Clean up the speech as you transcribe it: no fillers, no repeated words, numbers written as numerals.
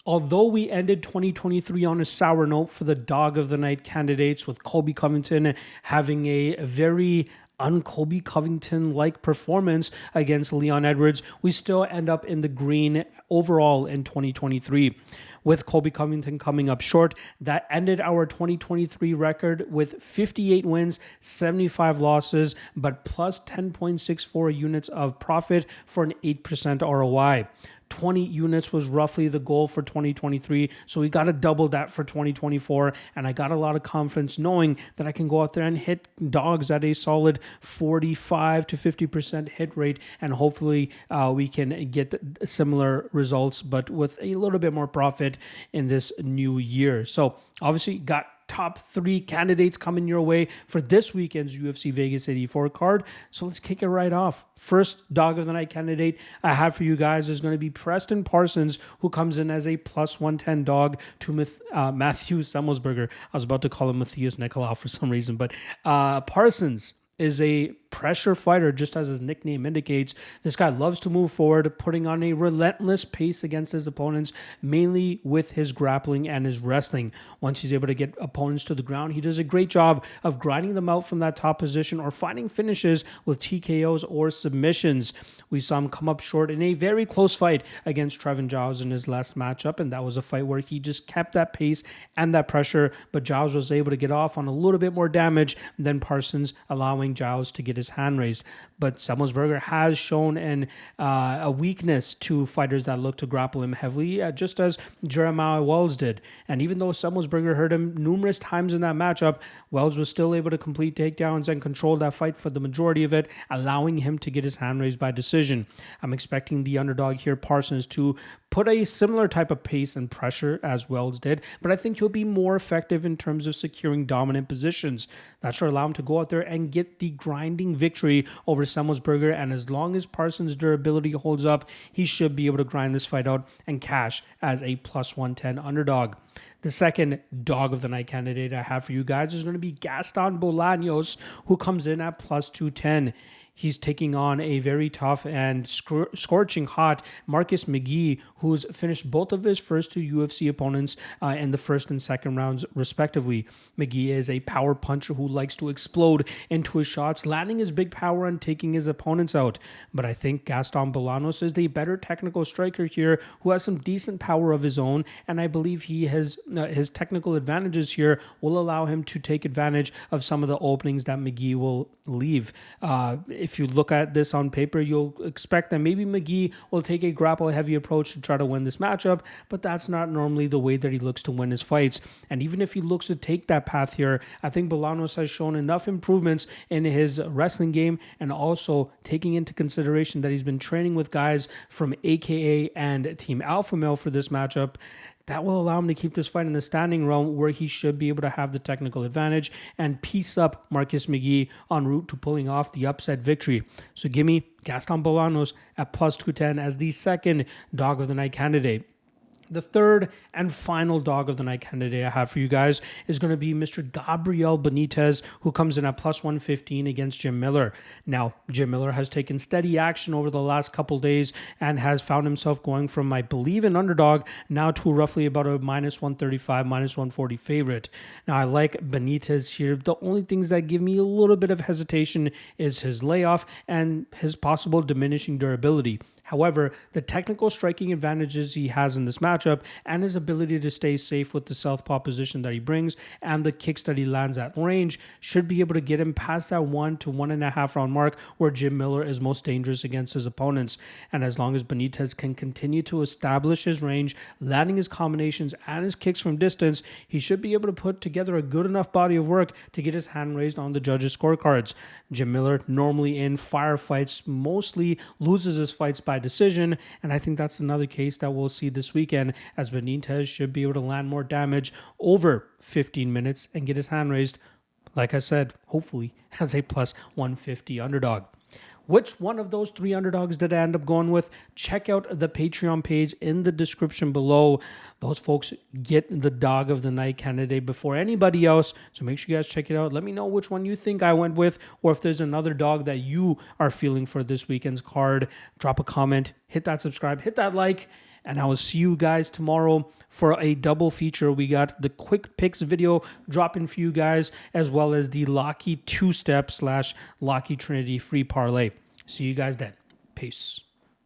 Although we ended 2023 on a sour note for the dog of the night candidates, with Colby Covington having a very un-Colby Covington-like performance against Leon Edwards, we still end up in the green overall in 2023. With Colby Covington coming up short, that ended our 2023 record with 58 wins, 75 losses, but plus 10.64 units of profit for an 8% ROI. 20 units was roughly the goal for 2023. So we got to double that for 2024. And I got a lot of confidence knowing that I can go out there and hit dogs at a solid 45 to 50% hit rate. And hopefully we can get similar results, but with a little bit more profit in this new year. So obviously got top 3 candidates coming your way for this weekend's UFC Vegas 84 card. So let's kick it right off. First dog of the night candidate I have for you guys is going to be Preston Parsons, who comes in as a plus 110 dog to Matthew Semmelsberger. I was about to call him Matthias Nicolau for some reason, but Parsons is a pressure fighter, just as his nickname indicates. This guy loves to move forward, putting on a relentless pace against his opponents, mainly with his grappling and his wrestling. Once he's able to get opponents to the ground, he does a great job of grinding them out from that top position or finding finishes with TKOs or submissions. We saw him come up short in a very close fight against Trevin Giles in his last matchup, and that was a fight where he just kept that pace and that pressure, but Giles was able to get off on a little bit more damage than Parsons, allowing Giles to get his hand raised. But Semmelsberger has shown a weakness to fighters that look to grapple him heavily, just as Jeremiah Wells did. And even though Semmelsberger hurt him numerous times in that matchup, Wells was still able to complete takedowns and control that fight for the majority of it, allowing him to get his hand raised by decision. I'm expecting the underdog here, Parsons, to put a similar type of pace and pressure as Wells did, but I think he'll be more effective in terms of securing dominant positions. That should allow him to go out there and get the grinding victory over Semmelsberger, and as long as Parsons' durability holds up, he should be able to grind this fight out and cash as a plus 110 underdog. The second dog of the night candidate I have for you guys is going to be Gaston Bolanos, who comes in at plus 210. He's taking on a very tough and scorching hot Marcus McGee, who's finished both of his first 2 UFC opponents in the first and second rounds, respectively. McGee is a power puncher who likes to explode into his shots, landing his big power and taking his opponents out. But I think Gaston Bolanos is the better technical striker here, who has some decent power of his own, and I believe he has his technical advantages here will allow him to take advantage of some of the openings that McGee will leave. If you look at this on paper, you'll expect that maybe McGee will take a grapple-heavy approach to try to win this matchup, but that's not normally the way that he looks to win his fights. And even if he looks to take that path here, I think Bolanos has shown enough improvements in his wrestling game, and also taking into consideration that he's been training with guys from AKA and Team Alpha Male for this matchup. That will allow him to keep this fight in the standing realm, where he should be able to have the technical advantage and piece up Marcus McGee en route to pulling off the upset victory. So give me Gaston Bolanos at plus 210 as the second dog of the night candidate. The third and final dog of the night candidate I have for you guys is going to be Mr. Gabrielle Bonitz, who comes in at plus 115 against Jim Miller. Now, Jim Miller has taken steady action over the last couple days and has found himself going from, I believe, an underdog now to roughly about a minus 135, minus 140 favorite. Now, I like Bonitz here. The only things that give me a little bit of hesitation is his layoff and his possible diminishing durability. However, the technical striking advantages he has in this matchup and his ability to stay safe with the southpaw position that he brings and the kicks that he lands at range should be able to get him past that 1 to 1.5 round mark where Jim Miller is most dangerous against his opponents. And as long as Bonitz can continue to establish his range, landing his combinations and his kicks from distance, he should be able to put together a good enough body of work to get his hand raised on the judges' scorecards. Jim Miller, normally in firefights, mostly loses his fights by decision, and I think that's another case that we'll see this weekend, as Benitez should be able to land more damage over 15 minutes and get his hand raised, like I said, hopefully as a plus 150 underdog. Which one of those 3 underdogs did I end up going with? Check out the Patreon page in the description below. Those folks get the dog of the night candidate before anybody else. So make sure you guys check it out. Let me know which one you think I went with, or if there's another dog that you are feeling for this weekend's card. Drop a comment, hit that subscribe, hit that like, And I will see you guys tomorrow for a double feature. We got the quick picks video dropping for you guys, as well as the Locky 2-step / Locky Trinity free parlay. See you guys then. Peace.